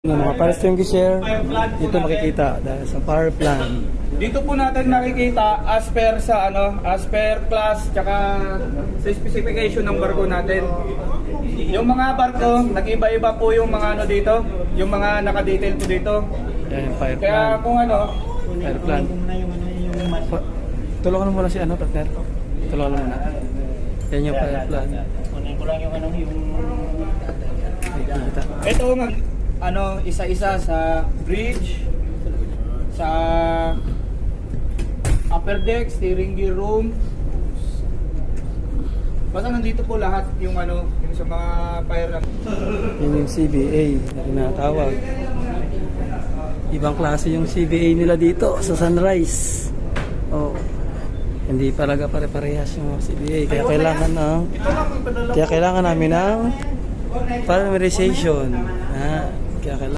Mga para extinguisher, dito makikita dahil sa power plant. Dito po natin nakikita as per sa as per class tsaka sa specification ng barko natin. Yung mga barko, nag-iba-iba po yung mga dito, yung mga naka-detail po dito. Yan yung fire Kaya plant. kung Fire plant. Tulungan mo muna si partner. Tulungan mo muna. Yan yung fire plant. Kunin ko lang yung Makikita. ito isa-isa sa bridge, sa upper deck, steering gear room. Basta nandito po lahat yung yung sa mga fire. Yan yung CBA na tinatawag. Ibang klase yung CBA nila dito sa Sunrise. Oh. Hindi talaga pare-parehas yung CBA. Kaya kailangan namin ng polymerization. Kaya kailangan